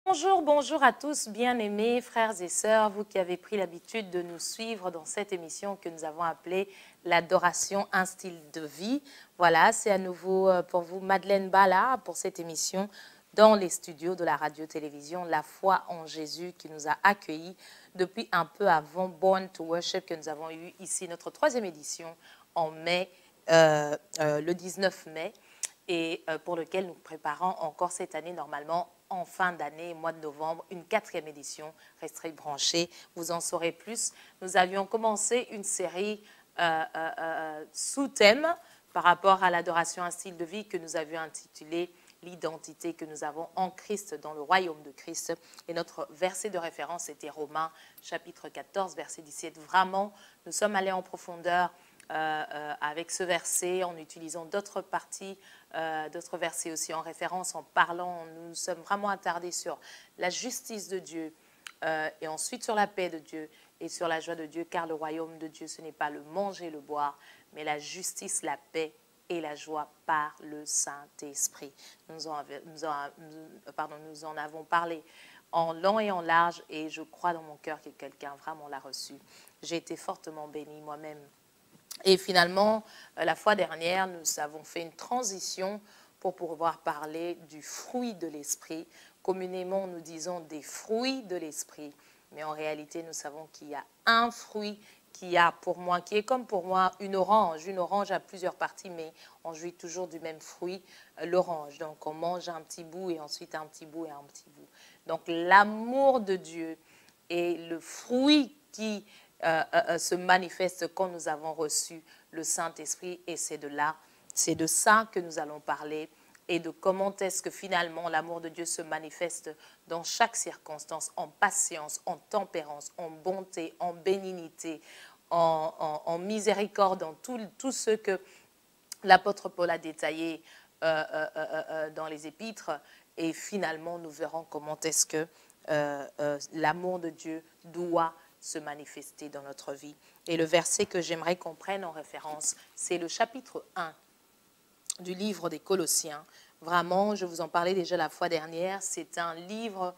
Bonjour, bonjour à tous, bien-aimés frères et sœurs, vous qui avez pris l'habitude de nous suivre dans cette émission que nous avons appelée l'adoration, un style de vie. Voilà, c'est à nouveau pour vous Madeleine Bala pour cette émission dans les studios de la radio-télévision La Foi en Jésus qui nous a accueillis depuis un peu avant Born to Worship que nous avons eu ici, notre 3e édition en mai, le 19 mai. Et pour lequel nous préparons encore cette année normalement en fin d'année, mois de novembre, une 4e édition. Restez branchés, vous en saurez plus. Nous avions commencé une série sous thème par rapport à l'adoration, un style de vie que nous avions intitulé l'identité que nous avons en Christ dans le royaume de Christ. Et notre verset de référence était Romains chapitre 14, verset 17. Vraiment, nous sommes allés en profondeur avec ce verset, en utilisant d'autres parties, d'autres versets aussi en référence, en parlant, nous sommes vraiment attardés sur la justice de Dieu et ensuite sur la paix de Dieu et sur la joie de Dieu, car le royaume de Dieu, ce n'est pas le manger, le boire, mais la justice, la paix et la joie par le Saint-Esprit. Nous en avons parlé en long et en large et je crois dans mon cœur que quelqu'un vraiment l'a reçu. J'ai été fortement bénie moi-même. Et finalement, la fois dernière, nous avons fait une transition pour pouvoir parler du fruit de l'esprit. Communément, nous disons des fruits de l'esprit. Mais en réalité, nous savons qu'il y a un fruit qui est comme pour moi une orange. Une orange a plusieurs parties, mais on jouit toujours du même fruit, l'orange. Donc, on mange un petit bout et ensuite un petit bout et un petit bout. Donc, l'amour de Dieu est le fruit qui se manifeste quand nous avons reçu le Saint-Esprit et c'est de ça que nous allons parler et de comment est-ce que finalement l'amour de Dieu se manifeste dans chaque circonstance, en patience, en tempérance, en bonté, en bénignité, en miséricorde, dans tout ce que l'apôtre Paul a détaillé dans les épîtres et finalement nous verrons comment est-ce que l'amour de Dieu doit se manifester dans notre vie. Et le verset que j'aimerais qu'on prenne en référence, c'est le chapitre 1 du livre des Colossiens. Vraiment, je vous en parlais déjà la fois dernière, c'est un livre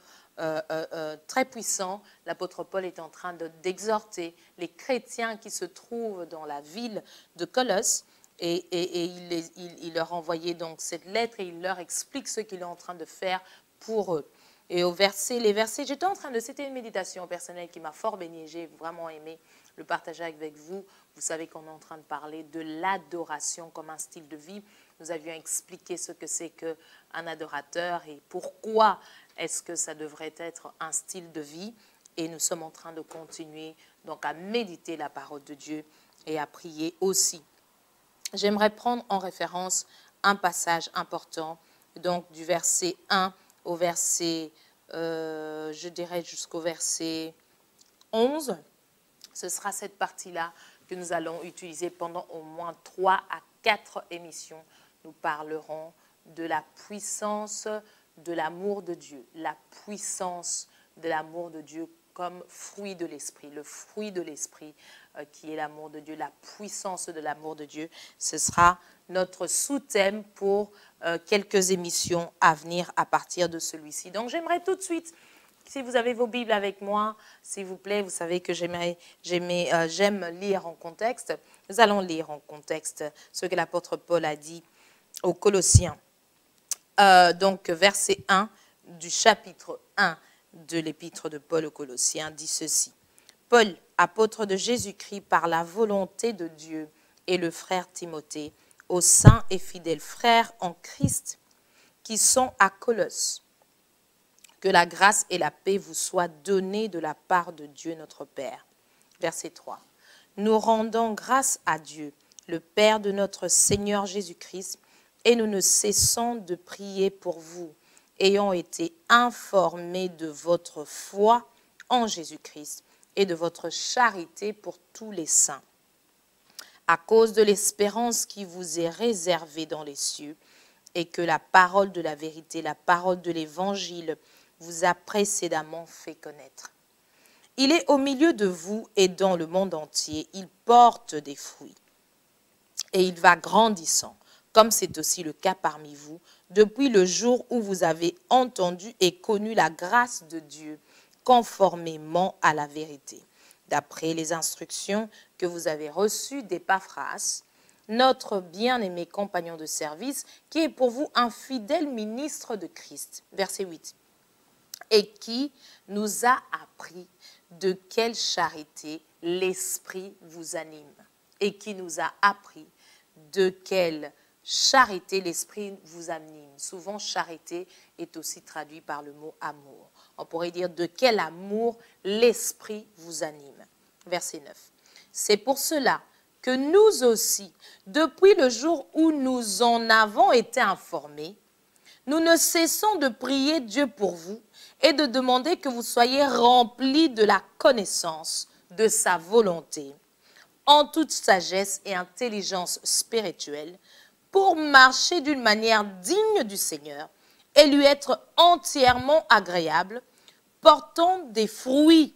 très puissant. L'apôtre Paul est en train d'exhorter les chrétiens qui se trouvent dans la ville de Colosse et il leur envoyait donc cette lettre et il leur explique ce qu'il est en train de faire pour eux. Et les versets, j'étais en train c'était une méditation personnelle qui m'a fort bénie, j'ai vraiment aimé le partager avec vous. Vous savez qu'on est en train de parler de l'adoration comme un style de vie. Nous avions expliqué ce que c'est qu'un adorateur et pourquoi est-ce que ça devrait être un style de vie. Et nous sommes en train de continuer donc à méditer la parole de Dieu et à prier aussi. J'aimerais prendre en référence un passage important, donc du verset 1 au verset, je dirais jusqu'au verset 11. Ce sera cette partie-là que nous allons utiliser pendant au moins 3 à 4 émissions. Nous parlerons de la puissance de l'amour de Dieu, la puissance de l'amour de Dieu comme fruit de l'esprit, le fruit de l'esprit qui est l'amour de Dieu, la puissance de l'amour de Dieu. Ce sera notre sous-thème pour quelques émissions à venir à partir de celui-ci. Donc j'aimerais tout de suite, si vous avez vos Bibles avec moi, s'il vous plaît, vous savez que j'aime lire en contexte. Nous allons lire en contexte ce que l'apôtre Paul a dit aux Colossiens. Donc verset 1 du chapitre 1 de l'épître de Paul aux Colossiens dit ceci. Paul, apôtre de Jésus-Christ par la volonté de Dieu, et le frère Timothée, aux saints et fidèles frères en Christ qui sont à Colosse. Que la grâce et la paix vous soient données de la part de Dieu notre Père. Verset 3. Nous rendons grâce à Dieu, le Père de notre Seigneur Jésus-Christ, et nous ne cessons de prier pour vous, ayant été informés de votre foi en Jésus-Christ et de votre charité pour tous les saints. À cause de l'espérance qui vous est réservée dans les cieux, et que la parole de la vérité, la parole de l'évangile, vous a précédemment fait connaître. Il est au milieu de vous et dans le monde entier. Il porte des fruits et il va grandissant, comme c'est aussi le cas parmi vous, depuis le jour où vous avez entendu et connu la grâce de Dieu, conformément à la vérité. D'après les instructions que vous avez reçues d'Épaphras, notre bien-aimé compagnon de service, qui est pour vous un fidèle ministre de Christ. Verset 8. Et qui nous a appris de quelle charité l'Esprit vous anime. Et qui nous a appris de quelle charité l'Esprit vous anime. Souvent, charité est aussi traduit par le mot amour. On pourrait dire de quel amour l'Esprit vous anime. Verset 9. C'est pour cela que nous aussi, depuis le jour où nous en avons été informés, nous ne cessons de prier Dieu pour vous et de demander que vous soyez remplis de la connaissance de sa volonté, en toute sagesse et intelligence spirituelle, pour marcher d'une manière digne du Seigneur et lui être entièrement agréable, portant des fruits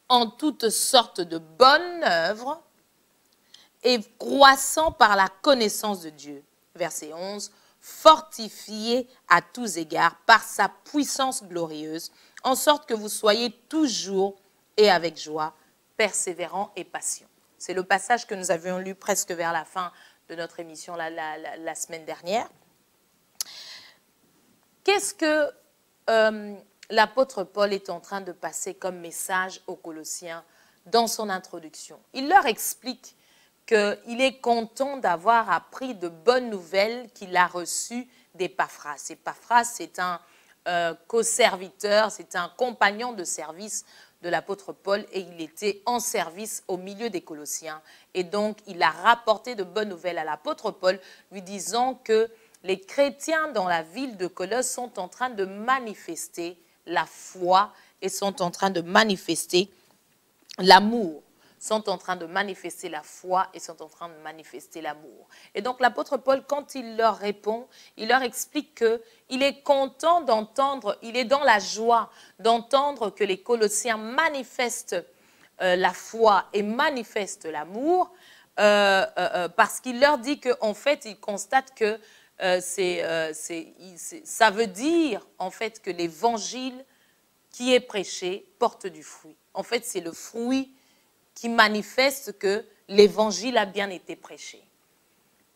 en toutes sortes de bonnes œuvres et croissant par la connaissance de Dieu. Verset 11. Fortifié à tous égards par sa puissance glorieuse, en sorte que vous soyez toujours et avec joie, persévérants et patients. C'est le passage que nous avions lu presque vers la fin de notre émission la semaine dernière. Qu'est-ce que l'apôtre Paul est en train de passer comme message aux Colossiens dans son introduction? Il leur explique qu'il est content d'avoir appris de bonnes nouvelles qu'il a reçues d'Épaphras. Épaphras, c'est un co-serviteur, c'est un compagnon de service de l'apôtre Paul et il était en service au milieu des Colossiens. Et donc, il a rapporté de bonnes nouvelles à l'apôtre Paul, lui disant que les chrétiens dans la ville de Colosse sont en train de manifester la foi et sont en train de manifester l'amour. Sont en train de manifester la foi et sont en train de manifester l'amour. Et donc l'apôtre Paul, quand il leur répond, il leur explique qu'il est content d'entendre, il est dans la joie d'entendre que les Colossiens manifestent la foi et manifestent l'amour, parce qu'il leur dit qu'en fait, il constate que ça veut dire en fait que l'évangile qui est prêché porte du fruit. En fait, c'est le fruit qui manifeste que l'évangile a bien été prêché.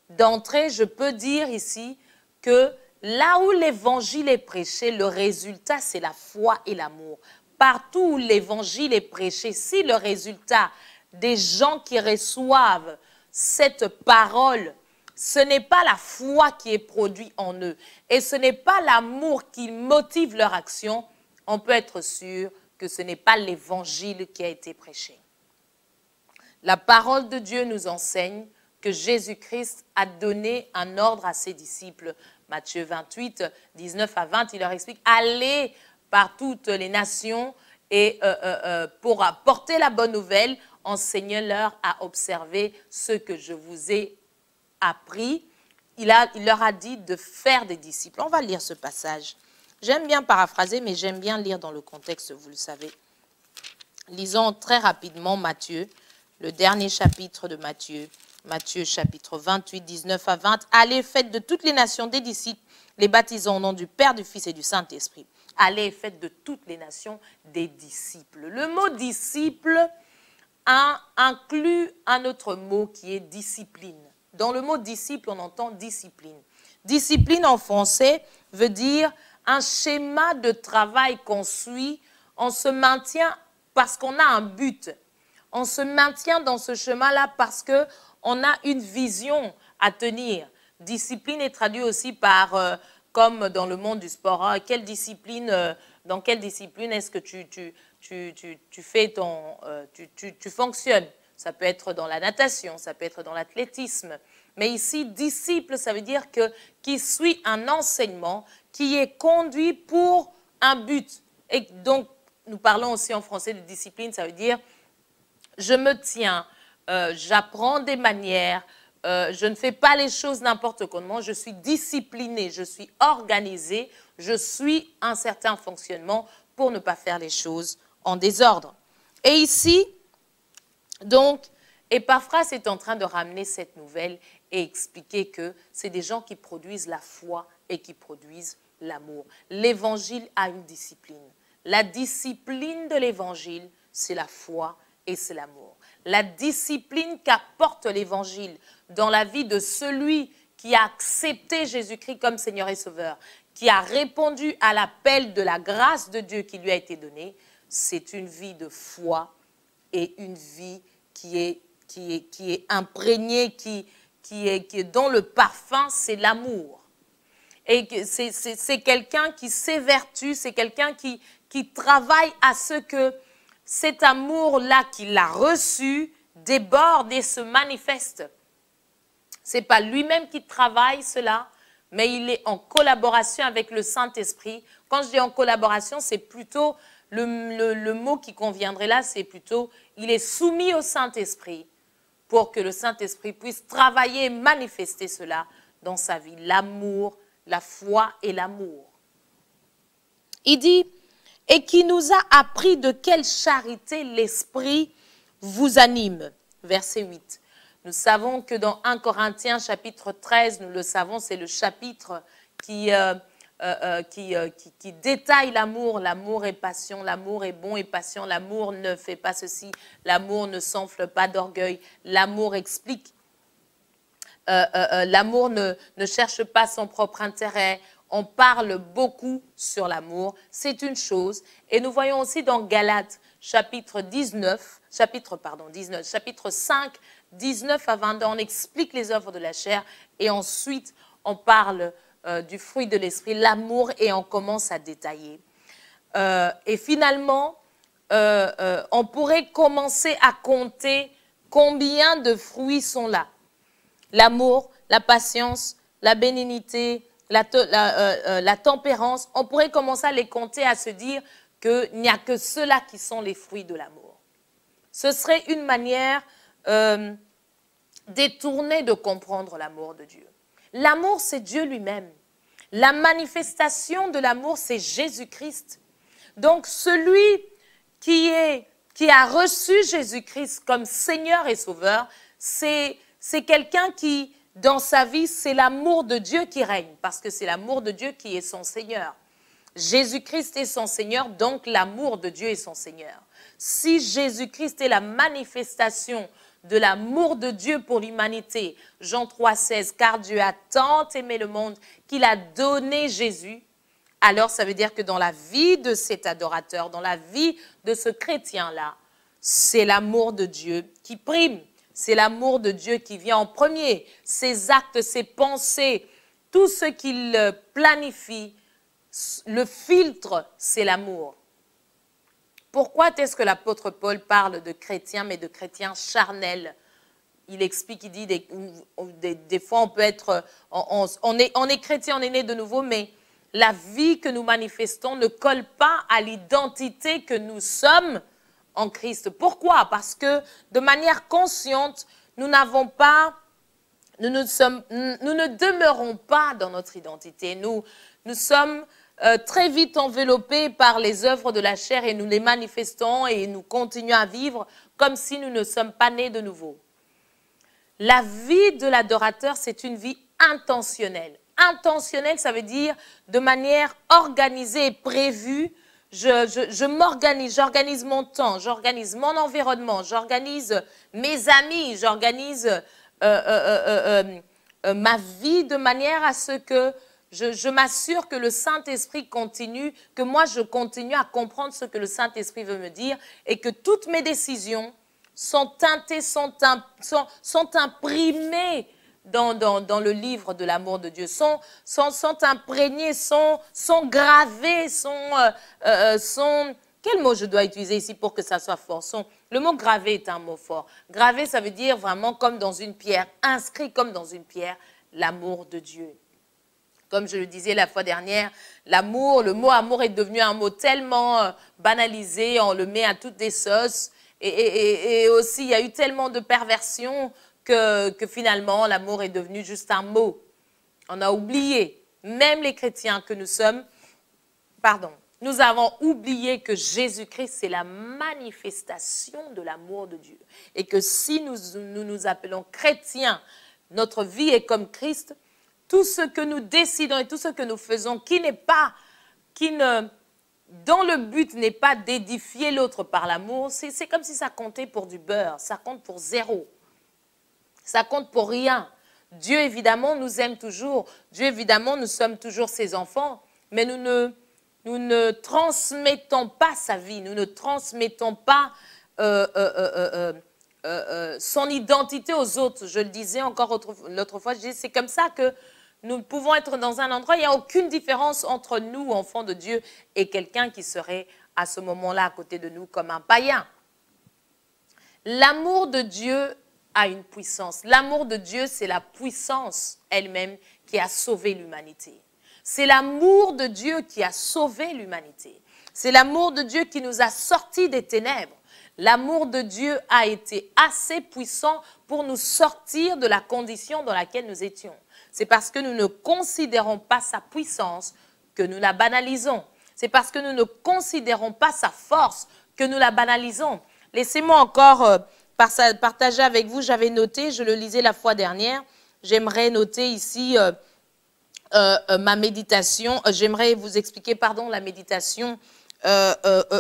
D'entrée, je peux dire ici que là où l'évangile est prêché, le résultat, c'est la foi et l'amour. Partout où l'évangile est prêché, si le résultat des gens qui reçoivent cette parole, ce n'est pas la foi qui est produite en eux et ce n'est pas l'amour qui motive leur action, on peut être sûr que ce n'est pas l'évangile qui a été prêché. La parole de Dieu nous enseigne que Jésus-Christ a donné un ordre à ses disciples. Matthieu 28, 19 à 20, il leur explique « Allez par toutes les nations et pour apporter la bonne nouvelle, enseignez-leur à observer ce que je vous ai appris. » Il leur a dit de faire des disciples. On va lire ce passage. J'aime bien paraphraser, mais j'aime bien lire dans le contexte, vous le savez. Lisons très rapidement Matthieu. Le dernier chapitre de Matthieu, Matthieu chapitre 28, 19 à 20. Allez, faites de toutes les nations des disciples, les baptisant au nom du Père, du Fils et du Saint-Esprit. Allez, faites de toutes les nations des disciples. Le mot disciple inclut un autre mot qui est discipline. Dans le mot disciple, on entend discipline. Discipline en français veut dire un schéma de travail qu'on suit, on se maintient parce qu'on a un but. On se maintient dans ce chemin-là parce qu'on a une vision à tenir. Discipline est traduit aussi par, comme dans le monde du sport, hein, dans quelle discipline est-ce que tu fonctionnes? Ça peut être dans la natation, ça peut être dans l'athlétisme. Mais ici, disciple, ça veut dire qui suit un enseignement, qui est conduit pour un but. Et donc, nous parlons aussi en français de discipline, ça veut dire je me tiens, j'apprends des manières, je ne fais pas les choses n'importe comment, je suis disciplinée, je suis organisée, je suis un certain fonctionnement pour ne pas faire les choses en désordre. Et ici, donc, Épaphras est en train de ramener cette nouvelle et expliquer que c'est des gens qui produisent la foi et qui produisent l'amour. L'évangile a une discipline. La discipline de l'évangile, c'est la foi et c'est l'amour. La discipline qu'apporte l'évangile dans la vie de celui qui a accepté Jésus-Christ comme Seigneur et Sauveur, qui a répondu à l'appel de la grâce de Dieu qui lui a été donnée, c'est une vie de foi et une vie qui est imprégnée, dont le parfum, c'est l'amour. Et c'est quelqu'un qui s'évertue, c'est quelqu'un qui travaille à ce que cet amour-là qu'il a reçu déborde et se manifeste. Ce n'est pas lui-même qui travaille cela, mais il est en collaboration avec le Saint-Esprit. Quand je dis en collaboration, c'est plutôt, le mot qui conviendrait là, c'est plutôt, il est soumis au Saint-Esprit pour que le Saint-Esprit puisse travailler et manifester cela dans sa vie. L'amour, la foi et l'amour. Il dit, et qui nous a appris de quelle charité l'Esprit vous anime. Verset 8. Nous savons que dans 1 Corinthiens chapitre 13, nous le savons, c'est le chapitre qui détaille l'amour. L'amour est passion, l'amour est bon et patient, l'amour ne fait pas ceci, l'amour ne s'enfle pas d'orgueil, l'amour explique. L'amour ne cherche pas son propre intérêt. On parle beaucoup sur l'amour, c'est une chose. Et nous voyons aussi dans Galates chapitre 5, 19 à 22, on explique les œuvres de la chair et ensuite on parle du fruit de l'esprit, l'amour, et on commence à détailler. Et finalement, on pourrait commencer à compter combien de fruits sont là. L'amour, la patience, la bénignité, la tempérance, on pourrait commencer à les compter, à se dire qu'il n'y a que ceux-là qui sont les fruits de l'amour. Ce serait une manière détournée de comprendre l'amour de Dieu. L'amour, c'est Dieu lui-même. La manifestation de l'amour, c'est Jésus-Christ. Donc, celui qui a reçu Jésus-Christ comme Seigneur et Sauveur, c'est quelqu'un qui, dans sa vie, c'est l'amour de Dieu qui règne, parce que c'est l'amour de Dieu qui est son Seigneur. Jésus-Christ est son Seigneur, donc l'amour de Dieu est son Seigneur. Si Jésus-Christ est la manifestation de l'amour de Dieu pour l'humanité, Jean 3,16, car Dieu a tant aimé le monde qu'il a donné Jésus, alors ça veut dire que dans la vie de cet adorateur, dans la vie de ce chrétien-là, c'est l'amour de Dieu qui prime. C'est l'amour de Dieu qui vient en premier. Ses actes, ses pensées, tout ce qu'il planifie, le filtre, c'est l'amour. Pourquoi est-ce que l'apôtre Paul parle de chrétiens, mais de chrétiens charnels? Il explique, il dit, des fois on peut être, on est chrétien, on est né de nouveau, mais la vie que nous manifestons ne colle pas à l'identité que nous sommes en Christ. Pourquoi? Parce que de manière consciente, nous ne demeurons pas dans notre identité. Nous sommes très vite enveloppés par les œuvres de la chair et nous les manifestons et nous continuons à vivre comme si nous ne sommes pas nés de nouveau. La vie de l'adorateur, c'est une vie intentionnelle. Intentionnelle, ça veut dire de manière organisée et prévue. Je m'organise, j'organise mon temps, j'organise mon environnement, j'organise mes amis, j'organise ma vie de manière à ce que je m'assure que le Saint-Esprit continue, que moi je continue à comprendre ce que le Saint-Esprit veut me dire et que toutes mes décisions sont teintées, sont imprimées dans le livre de l'amour de Dieu, sont imprégnés, sont gravés, quel mot je dois utiliser ici pour que ça soit fort? Le mot gravé est un mot fort. Gravé, ça veut dire vraiment comme dans une pierre, inscrit comme dans une pierre, l'amour de Dieu. Comme je le disais la fois dernière, l'amour, le mot amour est devenu un mot tellement banalisé, on le met à toutes les sauces. Et aussi, il y a eu tellement de perversions que finalement, l'amour est devenu juste un mot. On a oublié, même les chrétiens que nous sommes, nous avons oublié que Jésus-Christ, c'est la manifestation de l'amour de Dieu. Et que si nous appelons chrétiens, notre vie est comme Christ, tout ce que nous décidons et tout ce que nous faisons dont le but n'est pas d'édifier l'autre par l'amour, c'est comme si ça comptait pour du beurre, ça compte pour zéro, ça compte pour rien. Dieu, évidemment, nous aime toujours, Dieu, évidemment, nous sommes toujours ses enfants, mais nous ne transmettons pas sa vie, nous ne transmettons pas son identité aux autres. Je le disais encore l'autre fois, c'est comme ça que nous pouvons être dans un endroit, il n'y a aucune différence entre nous, enfants de Dieu, et quelqu'un qui serait à ce moment-là à côté de nous comme un païen. L'amour de Dieu a une puissance. L'amour de Dieu, c'est la puissance elle-même qui a sauvé l'humanité. C'est l'amour de Dieu qui a sauvé l'humanité. C'est l'amour de Dieu qui nous a sortis des ténèbres. L'amour de Dieu a été assez puissant pour nous sortir de la condition dans laquelle nous étions. C'est parce que nous ne considérons pas sa puissance que nous la banalisons. C'est parce que nous ne considérons pas sa force que nous la banalisons. Laissez-moi encore partager avec vous, j'avais noté, je le lisais la fois dernière, j'aimerais noter ici ma méditation, j'aimerais vous expliquer, la méditation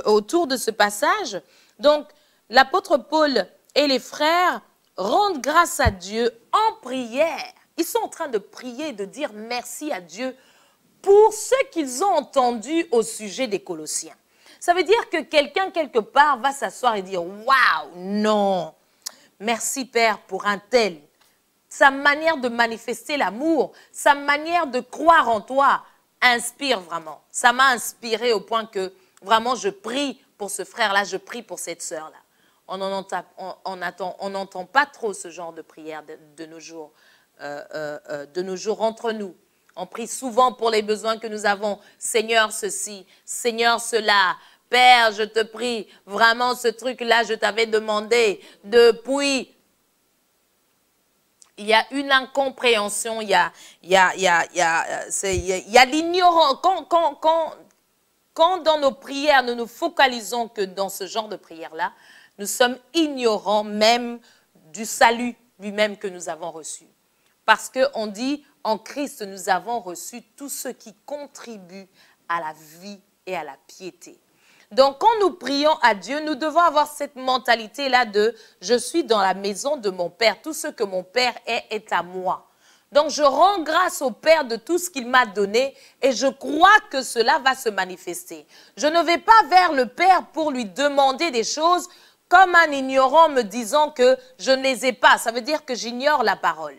autour de ce passage. Donc, l'apôtre Paul et les frères rendent grâce à Dieu en prière. Ils sont en train de prier, de dire merci à Dieu pour ce qu'ils ont entendu au sujet des Colossiens. Ça veut dire que quelqu'un, quelque part, va s'asseoir et dire « Waouh, non, merci Père pour un tel. » Sa manière de manifester l'amour, sa manière de croire en toi inspire vraiment. Ça m'a inspiré au point que vraiment je prie pour ce frère-là, je prie pour cette sœur-là. On n'entend pas trop ce genre de prière de nos jours entre nous. On prie souvent pour les besoins que nous avons. Seigneur ceci, Seigneur cela. Père, je te prie, vraiment ce truc-là, je t'avais demandé depuis. Il y a une incompréhension, il y a l'ignorance. Quand dans nos prières, nous nous focalisons que dans ce genre de prière-là, nous sommes ignorants même du salut lui-même que nous avons reçu. Parce qu'on dit, en Christ, nous avons reçu tout ce qui contribue à la vie et à la piété. Donc, quand nous prions à Dieu, nous devons avoir cette mentalité-là de « je suis dans la maison de mon Père, tout ce que mon Père est à moi ». Donc, je rends grâce au Père de tout ce qu'il m'a donné et je crois que cela va se manifester. Je ne vais pas vers le Père pour lui demander des choses comme un ignorant me disant que je ne les ai pas. Ça veut dire que j'ignore la parole.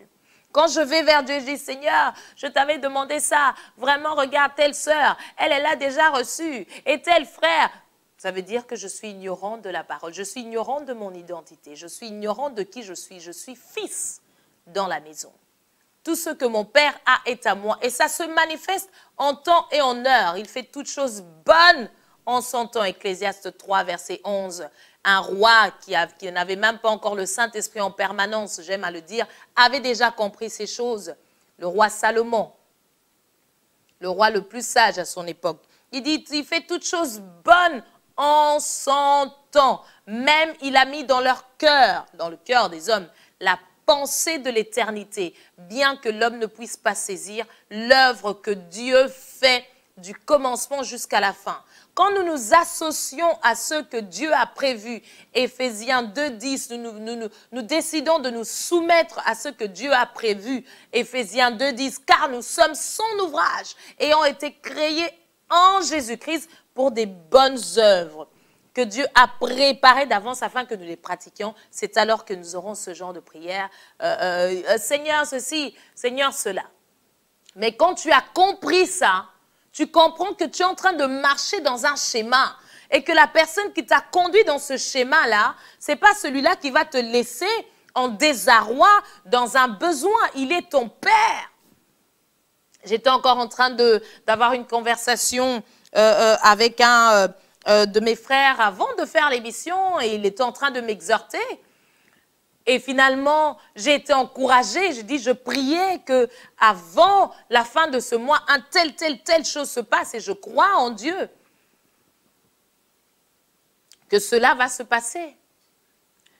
Quand je vais vers Dieu, je dis, Seigneur, je t'avais demandé ça. Vraiment, regarde telle sœur, elle l'a déjà reçue. Et tel frère. Ça veut dire que je suis ignorant de la parole. Je suis ignorant de mon identité. Je suis ignorant de qui je suis. Je suis fils dans la maison. Tout ce que mon Père a est à moi. Et ça se manifeste en temps et en heure. Il fait toutes choses bonnes en son temps. Ecclésiaste 3, verset 11. Un roi qui n'avait même pas encore le Saint-Esprit en permanence, j'aime à le dire, avait déjà compris ces choses. Le roi Salomon, le roi le plus sage à son époque, il dit, il fait toutes choses bonnes en son temps. Même il a mis dans leur cœur, dans le cœur des hommes, la pensée de l'éternité, bien que l'homme ne puisse pas saisir l'œuvre que Dieu fait du commencement jusqu'à la fin. Quand nous nous associons à ce que Dieu a prévu, Éphésiens 2,10, nous décidons de nous soumettre à ce que Dieu a prévu, Éphésiens 2,10, car nous sommes son ouvrage et ont été créés en Jésus-Christ pour des bonnes œuvres que Dieu a préparées d'avance afin que nous les pratiquions. C'est alors que nous aurons ce genre de prière. Seigneur ceci, Seigneur cela. Mais quand tu as compris ça, tu comprends que tu es en train de marcher dans un schéma et que la personne qui t'a conduit dans ce schéma-là, ce n'est pas celui-là qui va te laisser en désarroi dans un besoin. Il est ton Père. J'étais encore en train d'avoir une conversation avec un de mes frères avant de faire l'émission et il était en train de m'exhorter. Et finalement, j'ai été encouragée. Je dis, je priais que avant la fin de ce mois, telle chose se passe et je crois en Dieu. que cela va se passer.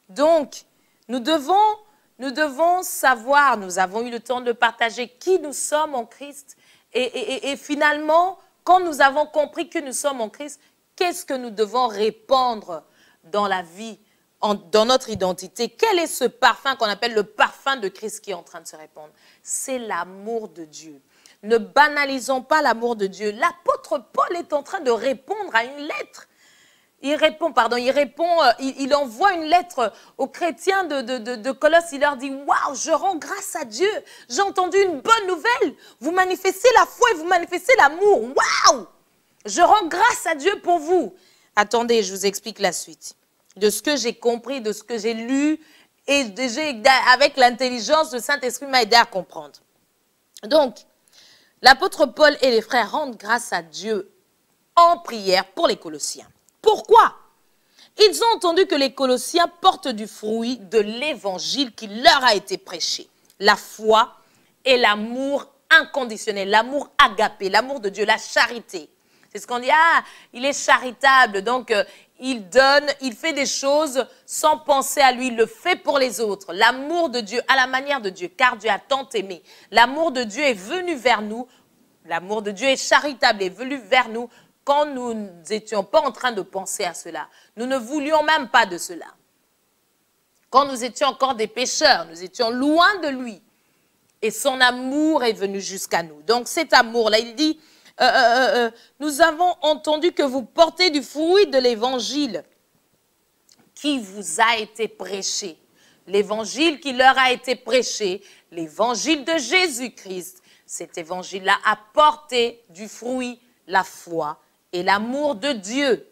Donc, nous devons savoir, nous avons eu le temps de partager qui nous sommes en Christ. Et finalement, quand nous avons compris que nous sommes en Christ, qu'est-ce que nous devons répandre dans la vie, dans notre identité? Quel est ce parfum qu'on appelle le parfum de Christ qui est en train de se répandre? C'est l'amour de Dieu. Ne banalisons pas l'amour de Dieu. L'apôtre Paul est en train de répondre à une lettre. Il envoie une lettre aux chrétiens de Colosse. Il leur dit, waouh, je rends grâce à Dieu. J'ai entendu une bonne nouvelle. Vous manifestez la foi et vous manifestez l'amour. Waouh, je rends grâce à Dieu pour vous. Attendez, je vous explique la suite. De ce que j'ai compris, de ce que j'ai lu, et avec l'intelligence, le Saint-Esprit m'a aidé à comprendre. Donc, l'apôtre Paul et les frères rendent grâce à Dieu en prière pour les Colossiens. Pourquoi? Ils ont entendu que les Colossiens portent du fruit de l'évangile qui leur a été prêché. La foi et l'amour inconditionnel, l'amour agapé, l'amour de Dieu, la charité. C'est ce qu'on dit, ah, il est charitable, donc il donne, il fait des choses sans penser à lui, il le fait pour les autres. L'amour de Dieu, à la manière de Dieu, car Dieu a tant aimé. L'amour de Dieu est venu vers nous, l'amour de Dieu est charitable, est venu vers nous quand nous n'étions pas en train de penser à cela. Nous ne voulions même pas de cela. Quand nous étions encore des pécheurs, nous étions loin de lui. Et son amour est venu jusqu'à nous. Donc cet amour-là, il dit, nous avons entendu que vous portez du fruit de l'évangile qui vous a été prêché. L'évangile qui leur a été prêché, l'évangile de Jésus-Christ. Cet évangile-là a porté du fruit, la foi et l'amour de Dieu.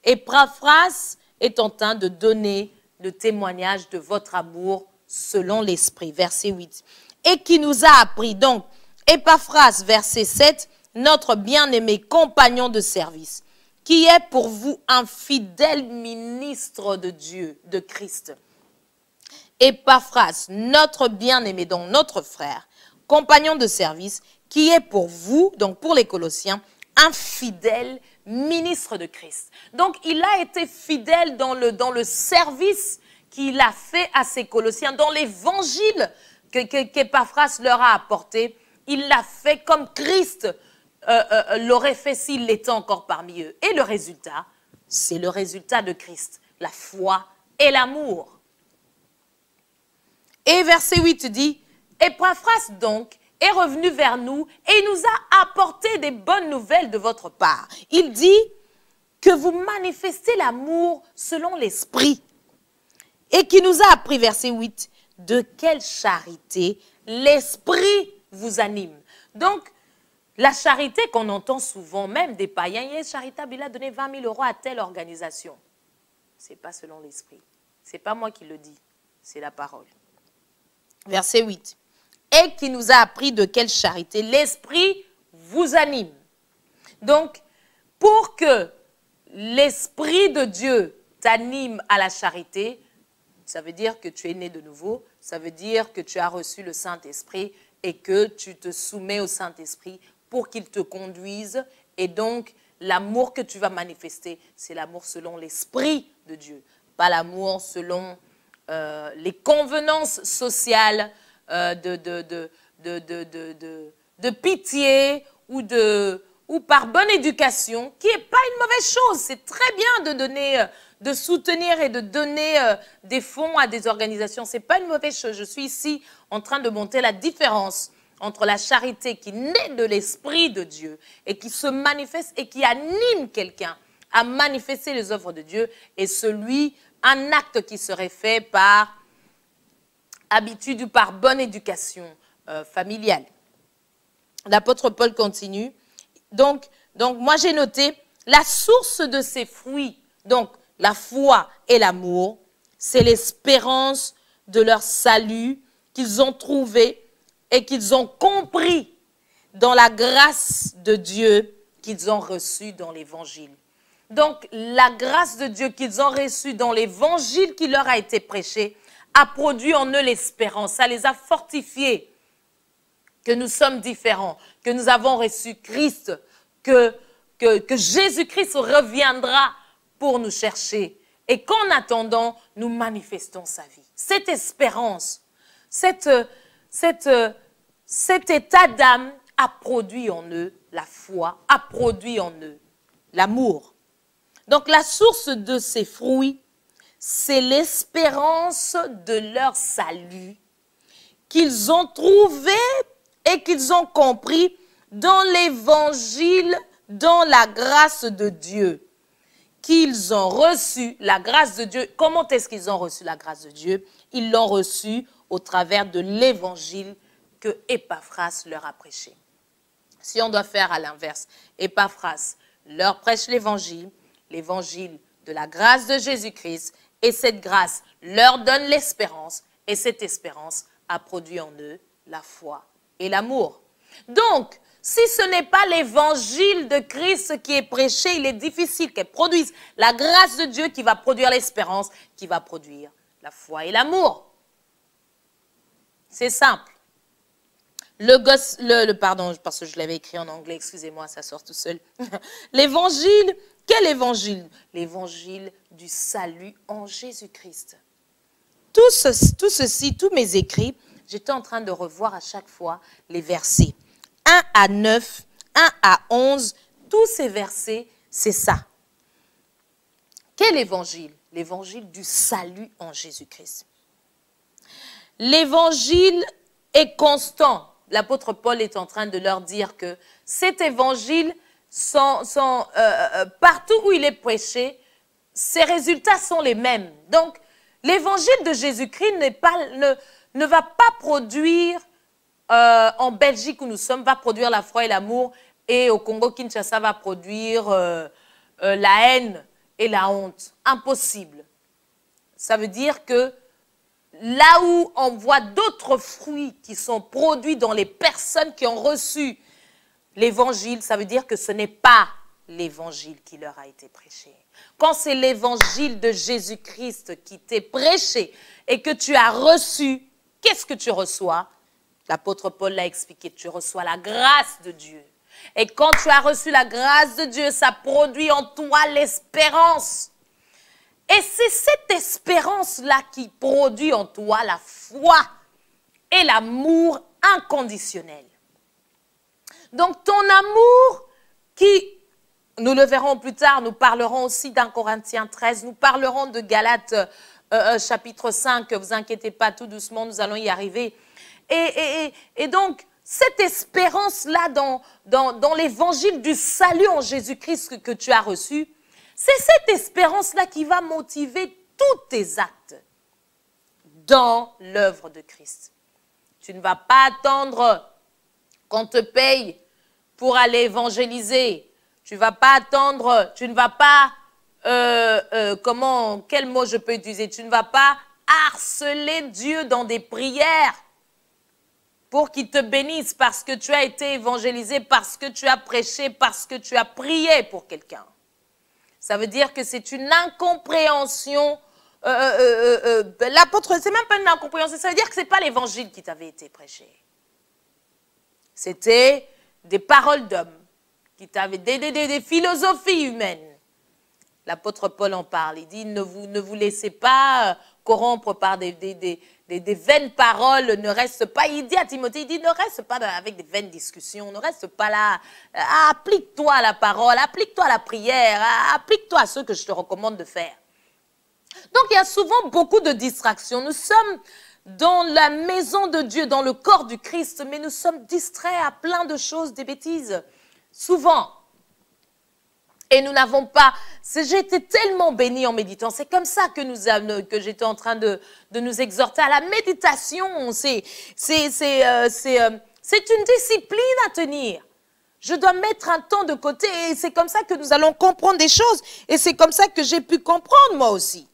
Épaphras est en train de donner le témoignage de votre amour selon l'Esprit. Verset 8. Et qui nous a appris, donc, Épaphras, verset 7, notre bien-aimé compagnon de service, qui est pour vous un fidèle ministre de Dieu, de Christ. Épaphras, notre bien-aimé, donc notre frère, compagnon de service, qui est pour vous, donc pour les Colossiens, un fidèle ministre de Christ. Donc, il a été fidèle dans le service qu'il a fait à ses Colossiens, dans l'évangile qu'Épaphras leur a apporté. Il l'a fait comme Christ l'aurait fait s'il l'était encore parmi eux. Et le résultat, c'est le résultat de Christ, la foi et l'amour. Et verset 8 dit, Épaphras donc est revenu vers nous et il nous a apporté des bonnes nouvelles de votre part. Il dit que vous manifestez l'amour selon l'Esprit et qui nous a appris, verset 8, de quelle charité l'Esprit vous anime. Donc, la charité qu'on entend souvent, même des païens, il est charitable, il a donné 20 000 € à telle organisation. Ce n'est pas selon l'Esprit. Ce n'est pas moi qui le dis, c'est la parole. Verset 8. Et qui nous a appris de quelle charité l'Esprit vous anime. Donc, pour que l'Esprit de Dieu t'anime à la charité, ça veut dire que tu es né de nouveau, ça veut dire que tu as reçu le Saint-Esprit et que tu te soumets au Saint-Esprit pour qu'il te conduise. Et donc, l'amour que tu vas manifester, c'est l'amour selon l'Esprit de Dieu, pas l'amour selon les convenances sociales de pitié ou par bonne éducation, qui n'est pas une mauvaise chose. C'est très bien de donner, de soutenir et de donner des fonds à des organisations. Ce n'est pas une mauvaise chose. Je suis ici en train de montrer la différence entre la charité qui naît de l'Esprit de Dieu et qui se manifeste et qui anime quelqu'un à manifester les œuvres de Dieu et un acte qui serait fait par habitude ou par bonne éducation familiale. L'apôtre Paul continue. Donc moi j'ai noté la source de ces fruits, donc la foi et l'amour, c'est l'espérance de leur salut qu'ils ont trouvé et qu'ils ont compris dans la grâce de Dieu qu'ils ont reçue dans l'évangile. Donc la grâce de Dieu qu'ils ont reçue dans l'évangile qui leur a été prêché a produit en eux l'espérance, ça les a fortifiés, que nous sommes différents, que nous avons reçu Christ, que Jésus-Christ reviendra pour nous chercher et qu'en attendant, nous manifestons sa vie. Cette espérance, cet état d'âme a produit en eux la foi, a produit en eux l'amour. Donc la source de ces fruits, c'est l'espérance de leur salut qu'ils ont trouvé et qu'ils ont compris dans l'évangile, dans la grâce de Dieu, qu'ils ont reçu la grâce de Dieu. Comment est-ce qu'ils ont reçu la grâce de Dieu? Ils l'ont reçue au travers de l'évangile que Épaphras leur a prêché. Si on doit faire à l'inverse, Épaphras leur prêche l'évangile de la grâce de Jésus-Christ, et cette grâce leur donne l'espérance, et cette espérance a produit en eux la foi et l'amour. Donc, si ce n'est pas l'évangile de Christ qui est prêché, il est difficile qu'elle produise la grâce de Dieu qui va produire l'espérance, qui va produire la foi et l'amour. C'est simple. Pardon, parce que je l'avais écrit en anglais, excusez-moi, ça sort tout seul. L'évangile, quel évangile? L'évangile du salut en Jésus-Christ. Tout ceci, tous mes écrits, j'étais en train de revoir à chaque fois les versets. 1 à 9, 1 à 11, tous ces versets, c'est ça. Quel évangile? L'évangile du salut en Jésus-Christ. L'évangile est constant. L'apôtre Paul est en train de leur dire que cet évangile, partout où il est prêché, ses résultats sont les mêmes. Donc, l'évangile de Jésus-Christ ne va pas produire, en Belgique où nous sommes, va produire la foi et l'amour, et au Congo-Kinshasa va produire la haine et la honte. Impossible. Ça veut dire que là où on voit d'autres fruits qui sont produits dans les personnes qui ont reçu l'évangile, ça veut dire que ce n'est pas l'évangile qui leur a été prêché. Quand c'est l'évangile de Jésus-Christ qui t'est prêché et que tu as reçu, qu'est-ce que tu reçois? L'apôtre Paul l'a expliqué, tu reçois la grâce de Dieu. Et quand tu as reçu la grâce de Dieu, ça produit en toi l'espérance. Et c'est cette espérance-là qui produit en toi la foi et l'amour inconditionnel. Donc ton amour qui, nous le verrons plus tard, nous parlerons aussi d'Un Corinthiens 13, nous parlerons de Galates chapitre 5, ne vous inquiétez pas, tout doucement, nous allons y arriver. Et donc, cette espérance-là dans l'évangile du salut en Jésus-Christ que tu as reçu, c'est cette espérance-là qui va motiver tous tes actes dans l'œuvre de Christ. Tu ne vas pas attendre qu'on te paye pour aller évangéliser. Tu ne vas pas attendre, tu ne vas pas, quel mot je peux utiliser? Tu ne vas pas harceler Dieu dans des prières pour qu'il te bénisse parce que tu as été évangélisé, parce que tu as prêché, parce que tu as prié pour quelqu'un. Ça veut dire que c'est une incompréhension. L'apôtre, c'est même pas une incompréhension, ça veut dire que ce n'est pas l'évangile qui t'avait été prêché. C'était des paroles d'hommes, qui t'avaient des philosophies humaines. L'apôtre Paul en parle, il dit ne vous laissez pas corrompre par des vaines paroles, ne reste pas, il dit à Timothée, il dit ne reste pas avec des vaines discussions, ne reste pas là, applique-toi à la parole, applique-toi à la prière, applique-toi à ce que je te recommande de faire. Donc il y a souvent beaucoup de distractions, nous sommes dans la maison de Dieu, dans le corps du Christ, mais nous sommes distraits à plein de choses, des bêtises, souvent. Et nous n'avons pas... J'ai été tellement bénie en méditant. C'est comme ça que j'étais en train de nous exhorter à la méditation. C'est une discipline à tenir. Je dois mettre un temps de côté et c'est comme ça que nous allons comprendre des choses. Et c'est comme ça que j'ai pu comprendre moi aussi.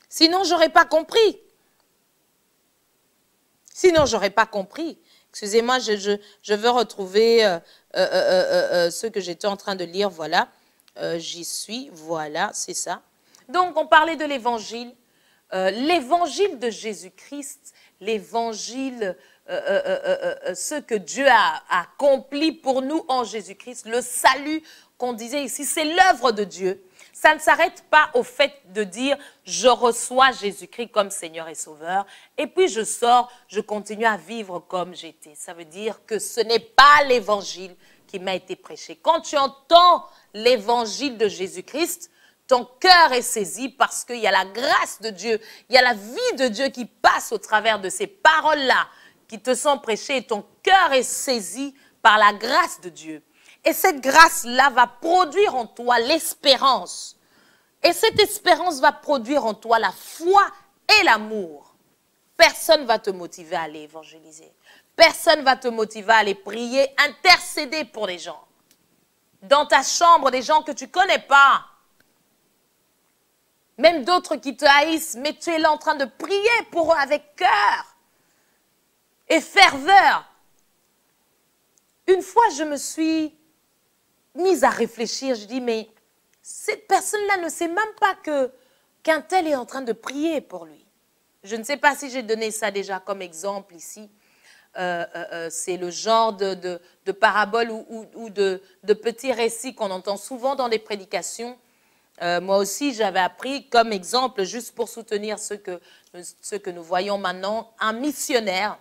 Sinon, je n'aurais pas compris. Sinon, je n'aurais pas compris. Excusez-moi, je veux retrouver ce que j'étais en train de lire. Voilà, j'y suis. Voilà, c'est ça. Donc, on parlait de l'évangile. L'évangile de Jésus-Christ, l'évangile, ce que Dieu a accompli pour nous en Jésus-Christ, le salut qu'on disait ici, c'est l'œuvre de Dieu. ça ne s'arrête pas au fait de dire « je reçois Jésus-Christ comme Seigneur et Sauveur » et puis je sors, je continue à vivre comme j'étais. Ça veut dire que ce n'est pas l'évangile qui m'a été prêché. Quand tu entends l'évangile de Jésus-Christ, ton cœur est saisi parce qu'il y a la grâce de Dieu, il y a la vie de Dieu qui passe au travers de ces paroles-là qui te sont prêchées et ton cœur est saisi par la grâce de Dieu. Et cette grâce-là va produire en toi l'espérance. Et cette espérance va produire en toi la foi et l'amour. Personne ne va te motiver à aller évangéliser. Personne ne va te motiver à aller prier, intercéder pour les gens. Dans ta chambre, des gens que tu ne connais pas. Même d'autres qui te haïssent, mais tu es là en train de prier pour eux avec cœur et ferveur. Une fois, je me suis mise à réfléchir. Je dis, mais cette personne-là ne sait même pas qu'un tel est en train de prier pour lui. Je ne sais pas si j'ai donné ça déjà comme exemple ici. C'est le genre de parabole ou de petits récits qu'on entend souvent dans les prédications. Moi aussi, j'avais appris comme exemple, juste pour soutenir ce que nous voyons maintenant, un missionnaire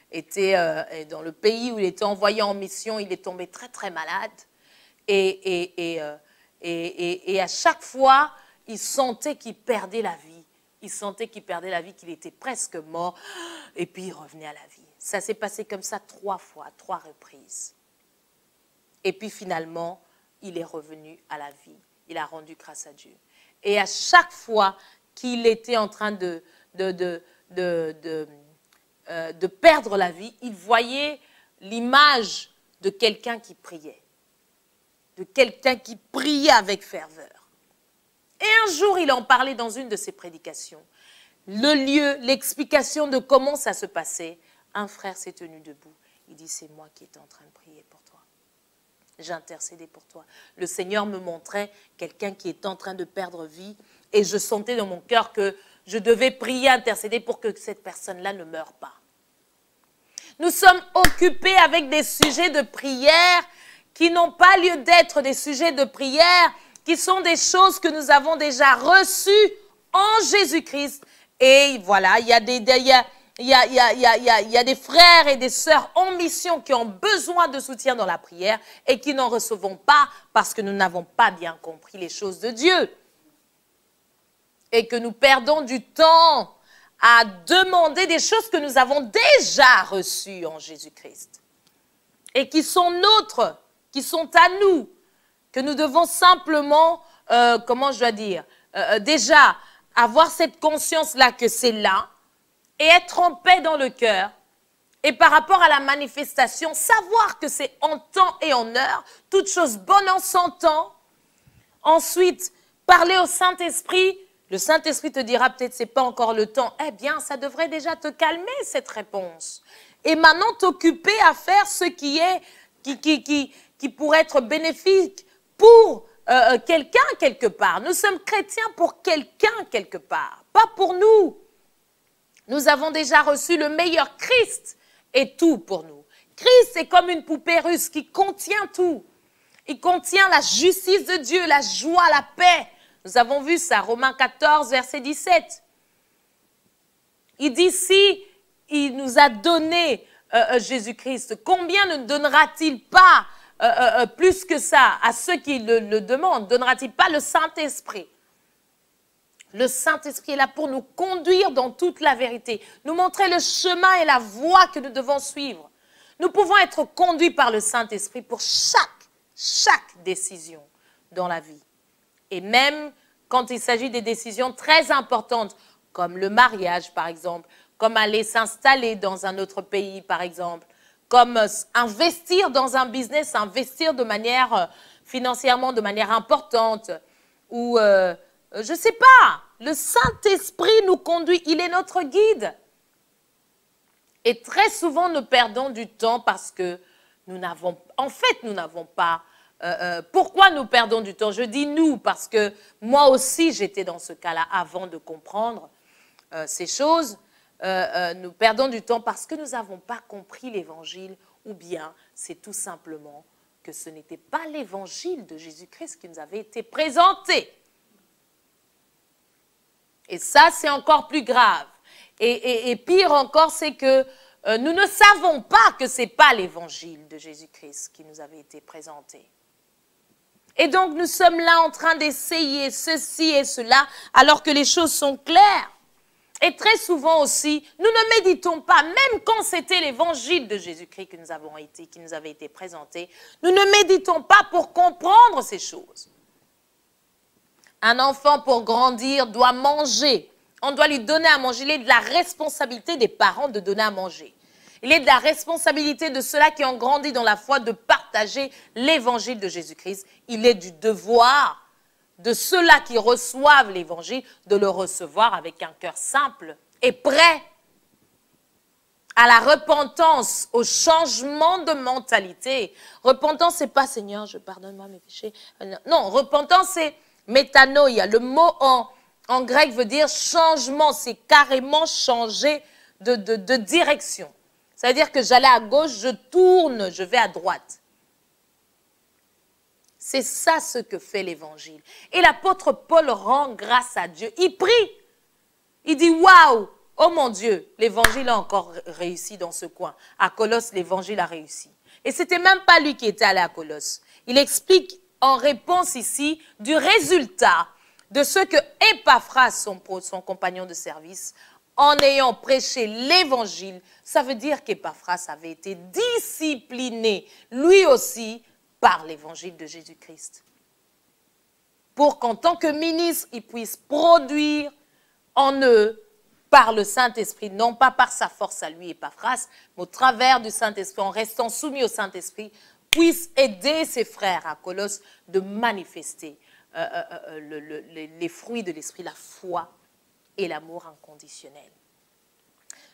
était dans le pays où il était envoyé en mission, il est tombé très très malade. Et à chaque fois, il sentait qu'il perdait la vie. Il sentait qu'il perdait la vie, qu'il était presque mort. Et puis il revenait à la vie. Ça s'est passé comme ça 3 fois, 3 reprises. Et puis finalement, il est revenu à la vie. Il a rendu grâce à Dieu. Et à chaque fois qu'il était en train de perdre la vie, il voyait l'image de quelqu'un qui priait. De quelqu'un qui priait avec ferveur. Et un jour, il en parlait dans une de ses prédications. Le lieu, l'explication de comment ça se passait. Un frère s'est tenu debout. Il dit, c'est moi qui étais en train de prier pour toi. J'intercédais pour toi. Le Seigneur me montrait quelqu'un qui est en train de perdre vie et je sentais dans mon cœur que je devais prier, intercéder pour que cette personne-là ne meure pas. Nous sommes occupés avec des sujets de prière qui n'ont pas lieu d'être des sujets de prière, qui sont des choses que nous avons déjà reçues en Jésus-Christ. Et voilà, il y a des frères et des sœurs en mission qui ont besoin de soutien dans la prière et qui n'en recevons pas parce que nous n'avons pas bien compris les choses de Dieu. Et que nous perdons du temps à demander des choses que nous avons déjà reçues en Jésus-Christ. Et qui sont nôtres, qui sont à nous, que nous devons simplement, déjà avoir cette conscience-là que c'est là, et être en paix dans le cœur. Et par rapport à la manifestation, savoir que c'est en temps et en heure, toute chose bonne en son temps. Ensuite, parler au Saint-Esprit. Le Saint-Esprit te dira peut-être c'est pas encore le temps. Eh bien, ça devrait déjà te calmer cette réponse. Et maintenant, t'occuper à faire ce qui pourrait être bénéfique pour quelqu'un quelque part. Nous sommes chrétiens pour quelqu'un quelque part, pas pour nous. Nous avons déjà reçu le meilleur Christ et tout pour nous. Christ est comme une poupée russe qui contient tout. Il contient la justice de Dieu, la joie, la paix. Nous avons vu ça, Romains 14, verset 17. Il dit, si il nous a donné Jésus-Christ, combien ne donnera-t-il pas plus que ça à ceux qui le demandent? Donnera-t-il pas le Saint-Esprit? Le Saint-Esprit est là pour nous conduire dans toute la vérité, nous montrer le chemin et la voie que nous devons suivre. Nous pouvons être conduits par le Saint-Esprit pour chaque décision dans la vie. Et même quand il s'agit des décisions très importantes, comme le mariage par exemple, comme aller s'installer dans un autre pays par exemple, comme investir dans un business, investir de manière financièrement de manière importante, ou je ne sais pas, le Saint-Esprit nous conduit, il est notre guide. Et très souvent, nous perdons du temps parce que nous n'avons pas. Pourquoi nous perdons du temps? Je dis nous parce que moi aussi, j'étais dans ce cas-là avant de comprendre ces choses. Nous perdons du temps parce que nous n'avons pas compris l'évangile ou bien c'est tout simplement que ce n'était pas l'évangile de Jésus-Christ qui nous avait été présenté. Et ça, c'est encore plus grave. Et pire encore, c'est que nous ne savons pas que ce n'est pas l'évangile de Jésus-Christ qui nous avait été présenté. Et donc, nous sommes là en train d'essayer ceci et cela, alors que les choses sont claires. Et très souvent aussi, nous ne méditons pas, même quand c'était l'évangile de Jésus-Christ qui nous avait été présenté, nous ne méditons pas pour comprendre ces choses. Un enfant, pour grandir, doit manger. On doit lui donner à manger. Il est de la responsabilité des parents de donner à manger. Il est de la responsabilité de ceux-là qui ont grandi dans la foi de partager l'évangile de Jésus-Christ. Il est du devoir de ceux-là qui reçoivent l'évangile de le recevoir avec un cœur simple et prêt à la repentance, au changement de mentalité. Repentance, c'est pas Seigneur, je pardonne-moi mes péchés. Non, repentance, c'est métanoïa. Le mot en grec veut dire changement, c'est carrément changer de direction. Ça veut dire que j'allais à gauche, je tourne, je vais à droite. C'est ça ce que fait l'évangile. Et l'apôtre Paul rend grâce à Dieu. Il prie. Il dit, waouh, oh mon Dieu, l'évangile a encore réussi dans ce coin. À Colosse, l'évangile a réussi. Et ce n'était même pas lui qui était allé à Colosse. Il explique en réponse ici du résultat de ce que Épaphras, son compagnon de service, en ayant prêché l'évangile, ça veut dire qu'Épaphras avait été discipliné, lui aussi, par l'évangile de Jésus-Christ. Pour qu'en tant que ministre, il puisse produire en eux, par le Saint-Esprit, non pas par sa force à lui, Épaphras, mais au travers du Saint-Esprit, en restant soumis au Saint-Esprit, puisse aider ses frères à Colosse de manifester les fruits de l'Esprit, la foi et l'amour inconditionnel.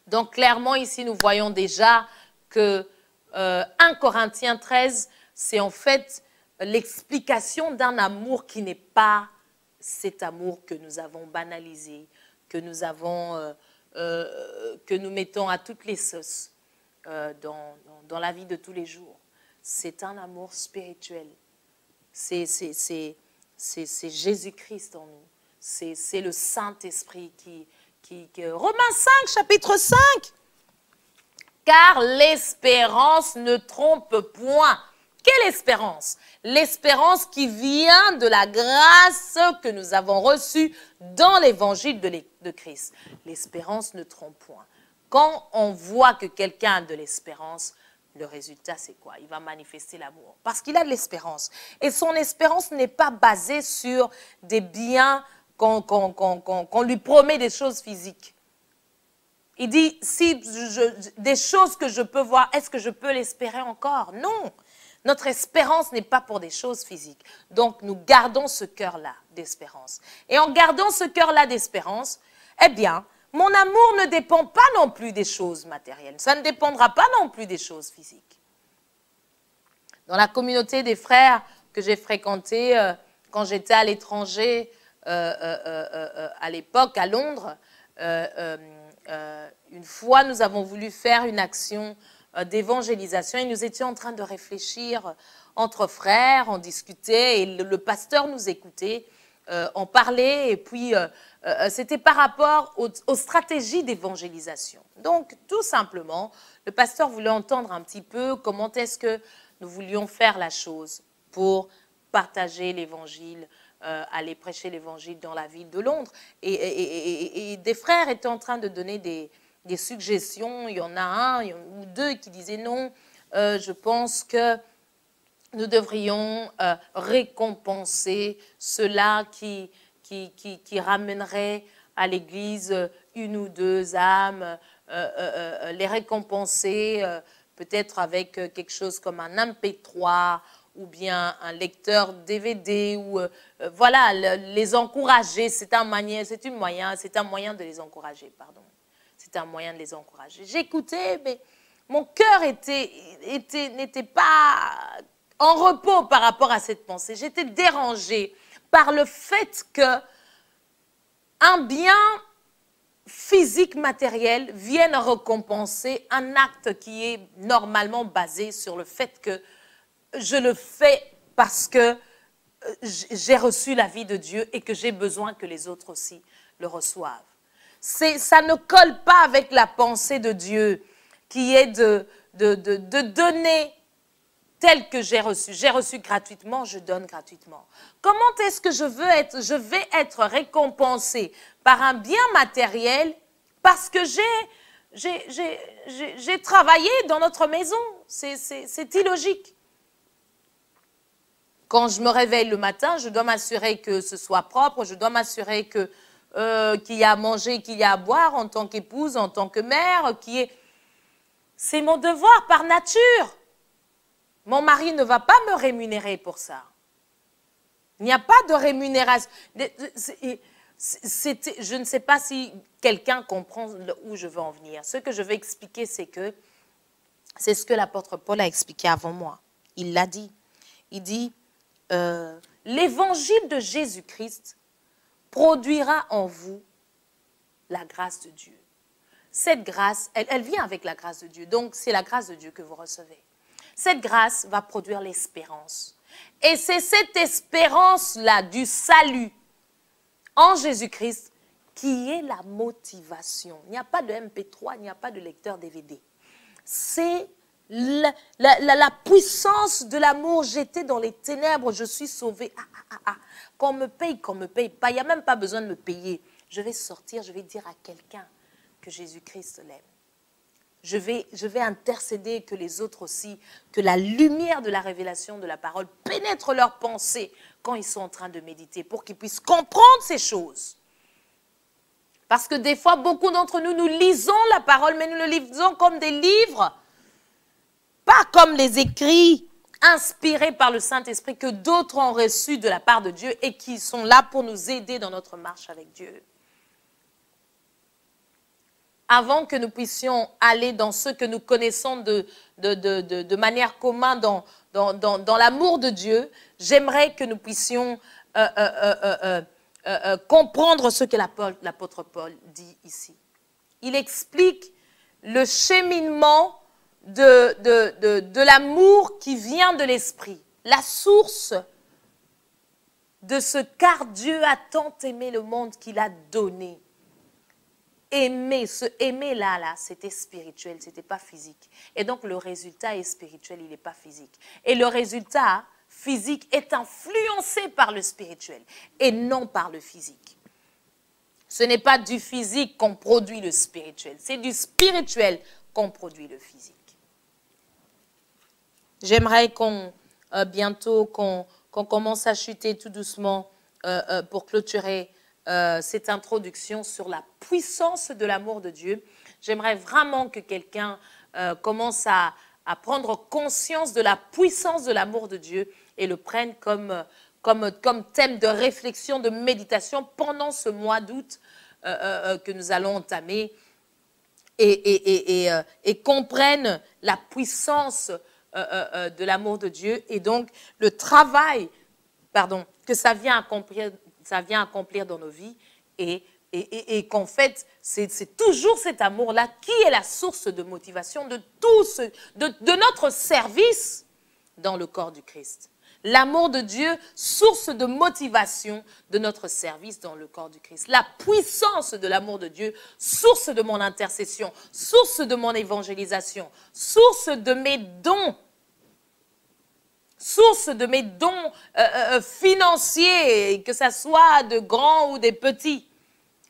Donc clairement ici, nous voyons déjà que 1 Corinthiens 13, c'est en fait l'explication d'un amour qui n'est pas cet amour que nous avons banalisé, que nous mettons à toutes les sauces dans la vie de tous les jours. C'est un amour spirituel. C'est Jésus-Christ en nous. C'est le Saint-Esprit qui... Romains 5, chapitre 5. Car l'espérance ne trompe point. Quelle espérance? L'espérance qui vient de la grâce que nous avons reçue dans l'évangile de Christ. L'espérance ne trompe point. Quand on voit que quelqu'un a de l'espérance, le résultat c'est quoi? Il va manifester l'amour. Parce qu'il a de l'espérance. Et son espérance n'est pas basée sur des biens qu'on lui promet, des choses physiques. Il dit, si des choses que je peux voir, est-ce que je peux l'espérer encore? Non. Notre espérance n'est pas pour des choses physiques. Donc, nous gardons ce cœur-là d'espérance. Et en gardant ce cœur-là d'espérance, eh bien, mon amour ne dépend pas non plus des choses matérielles. Ça ne dépendra pas non plus des choses physiques. Dans la communauté des frères que j'ai fréquentée quand j'étais à l'étranger, à l'époque, à Londres, une fois, nous avons voulu faire une action d'évangélisation et nous étions en train de réfléchir entre frères, on discutait et le pasteur nous écoutait, on parlait et puis c'était par rapport aux stratégies d'évangélisation. Donc tout simplement, le pasteur voulait entendre un petit peu comment est-ce que nous voulions faire la chose pour partager l'évangile, aller prêcher l'évangile dans la ville de Londres. Et des frères étaient en train de donner des suggestions. Il y en a un ou deux qui disaient non, je pense que nous devrions récompenser ceux-là qui ramèneraient à l'église une ou deux âmes, les récompenser peut-être avec quelque chose comme un MP3 ou bien un lecteur DVD, ou voilà, les encourager, c'est un moyen de les encourager, pardon. C'est un moyen de les encourager. J'écoutais, mais mon cœur n'était pas en repos par rapport à cette pensée. J'étais dérangée par le fait que un bien physique, matériel, vienne récompenser un acte qui est normalement basé sur le fait que je le fais parce que j'ai reçu la vie de Dieu et que j'ai besoin que les autres aussi le reçoivent. Ça ne colle pas avec la pensée de Dieu qui est de donner tel que j'ai reçu. J'ai reçu gratuitement, je donne gratuitement. Comment est-ce que je vais être récompensé par un bien matériel parce que j'ai travaillé dans notre maison? C'est illogique. Quand je me réveille le matin, je dois m'assurer que ce soit propre, je dois m'assurer que qu'il y a à manger, qu'il y a à boire en tant qu'épouse, en tant que mère, c'est mon devoir par nature. Mon mari ne va pas me rémunérer pour ça. Il n'y a pas de rémunération. Je ne sais pas si quelqu'un comprend où je veux en venir. Ce que je vais expliquer, c'est ce que l'apôtre Paul a expliqué avant moi. Il l'a dit. Il dit, l'évangile de Jésus-Christ produira en vous la grâce de Dieu. Cette grâce, elle vient avec la grâce de Dieu. Donc, c'est la grâce de Dieu que vous recevez. Cette grâce va produire l'espérance. Et c'est cette espérance-là du salut en Jésus-Christ qui est la motivation. Il n'y a pas de MP3, il n'y a pas de lecteur DVD. C'est la puissance de l'amour. J'étais dans les ténèbres, je suis sauvé. Qu'on me paye pas. Il n'y a même pas besoin de me payer. Je vais sortir, je vais dire à quelqu'un que Jésus-Christ l'aime. Je vais intercéder que les autres aussi, que la lumière de la révélation de la parole pénètre leurs pensées quand ils sont en train de méditer, pour qu'ils puissent comprendre ces choses. Parce que des fois, beaucoup d'entre nous, nous lisons la parole, mais nous le lisons comme des livres, pas comme les écrits inspirés par le Saint-Esprit que d'autres ont reçus de la part de Dieu et qui sont là pour nous aider dans notre marche avec Dieu. Avant que nous puissions aller dans ce que nous connaissons de manière commune dans l'amour de Dieu, j'aimerais que nous puissions comprendre ce que l'apôtre Paul dit ici. Il explique le cheminement de l'amour qui vient de l'esprit, la source de ce car Dieu a tant aimé le monde qu'il a donné. Aimer, ce aimer-là, c'était spirituel, ce n'était pas physique. Et donc, le résultat est spirituel, il n'est pas physique. Et le résultat physique est influencé par le spirituel et non par le physique. Ce n'est pas du physique qu'on produit le spirituel, c'est du spirituel qu'on produit le physique. J'aimerais bientôt qu'on commence à chuter tout doucement pour clôturer cette introduction sur la puissance de l'amour de Dieu. J'aimerais vraiment que quelqu'un commence à prendre conscience de la puissance de l'amour de Dieu et le prenne comme thème de réflexion, de méditation pendant ce mois d'août que nous allons entamer et comprenne la puissance de l'amour de Dieu et donc le travail que ça vient accomplir dans nos vies et qu'en fait, c'est toujours cet amour-là qui est la source de motivation de notre service dans le corps du Christ. L'amour de Dieu, source de motivation de notre service dans le corps du Christ. La puissance de l'amour de Dieu, source de mon intercession, source de mon évangélisation, source de mes dons. Source de mes dons financiers, que ce soit de grands ou des petits.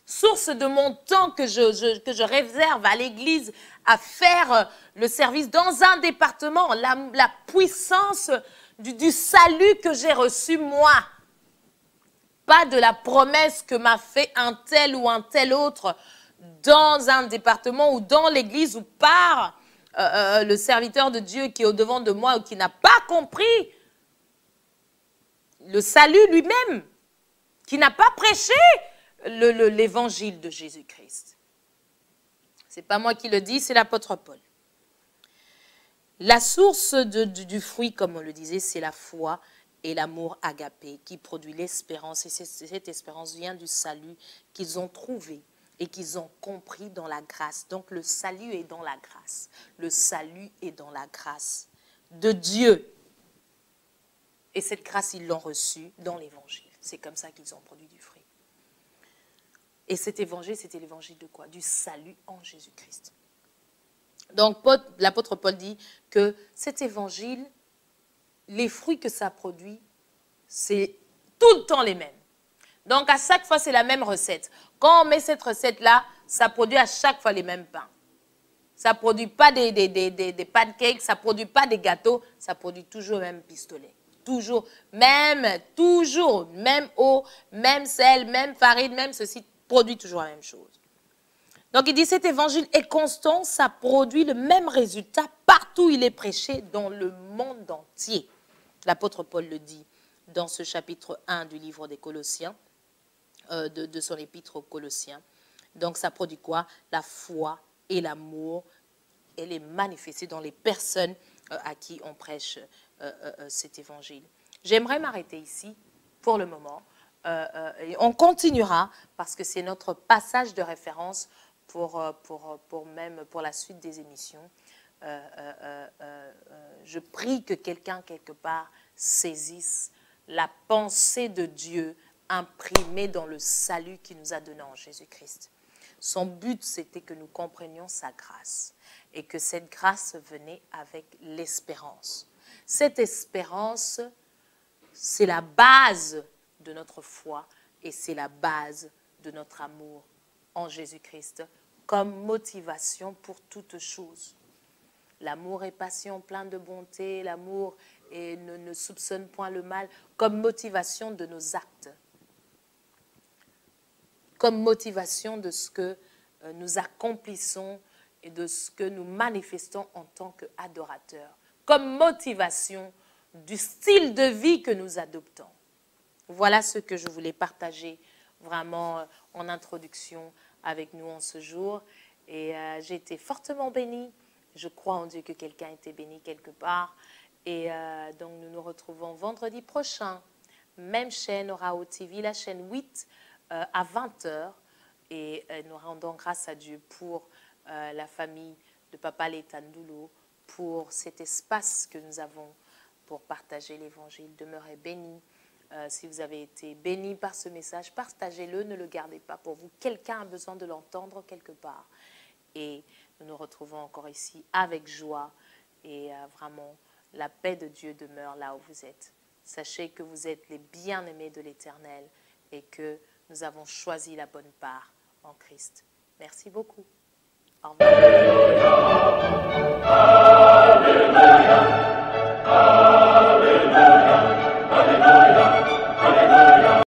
Source de mon temps que je réserve à l'église à faire le service dans un département. La puissance du salut que j'ai reçu moi. Pas de la promesse que m'a fait un tel ou un tel autre dans un département ou dans l'église ou par le serviteur de Dieu qui est au-devant de moi ou qui n'a pas compris le salut lui-même, qui n'a pas prêché l'évangile de Jésus-Christ. Ce n'est pas moi qui le dis, c'est l'apôtre Paul. La source du fruit, comme on le disait, c'est la foi et l'amour agapé qui produit l'espérance. Et cette espérance vient du salut qu'ils ont trouvé et qu'ils ont compris dans la grâce. Donc le salut est dans la grâce. Le salut est dans la grâce de Dieu. Et cette grâce, ils l'ont reçue dans l'évangile. C'est comme ça qu'ils ont produit du fruit. Et cet évangile, c'était l'évangile de quoi? Du salut en Jésus-Christ. Donc, l'apôtre Paul dit que cet évangile, les fruits que ça produit, c'est tout le temps les mêmes. Donc, à chaque fois, c'est la même recette. Quand on met cette recette-là, ça produit à chaque fois les mêmes pains. Ça ne produit pas des pancakes, ça ne produit pas des gâteaux, ça produit toujours le même pistolet. Toujours, même eau, même sel, même farine, même ceci, produit toujours la même chose. Donc il dit, cet évangile est constant, ça produit le même résultat partout où il est prêché dans le monde entier. L'apôtre Paul le dit dans ce chapitre 1 du livre des Colossiens, de son épître aux Colossiens. Donc ça produit quoi? La foi et l'amour, elle est manifestée dans les personnes à qui on prêche cet évangile. J'aimerais m'arrêter ici pour le moment. Et on continuera parce que c'est notre passage de référence pour la suite des émissions. Je prie que quelqu'un quelque part saisisse la pensée de Dieu imprimée dans le salut qu'il nous a donné en Jésus-Christ. Son but, c'était que nous comprenions sa grâce et que cette grâce venait avec l'espérance. Cette espérance, c'est la base de notre foi et c'est la base de notre amour en Jésus-Christ comme motivation pour toute chose. L'amour est patient, plein de bonté, l'amour ne soupçonne point le mal, comme motivation de nos actes, comme motivation de ce que nous accomplissons et de ce que nous manifestons en tant qu'adorateurs, comme motivation du style de vie que nous adoptons. Voilà ce que je voulais partager vraiment en introduction avec nous en ce jour. Et j'ai été fortement bénie. Je crois en Dieu que quelqu'un a été béni quelque part. Et donc nous nous retrouvons vendredi prochain. Même chaîne, Orao TV, la chaîne 8 à 20h. Et nous rendons grâce à Dieu pour la famille de Papa Letandoulo, pour cet espace que nous avons pour partager l'évangile. Demeurez bénis. Si vous avez été bénis par ce message, partagez-le, ne le gardez pas pour vous. Quelqu'un a besoin de l'entendre quelque part. Et nous nous retrouvons encore ici avec joie et vraiment la paix de Dieu demeure là où vous êtes. Sachez que vous êtes les bien-aimés de l'Éternel et que nous avons choisi la bonne part en Christ. Merci beaucoup. Au revoir.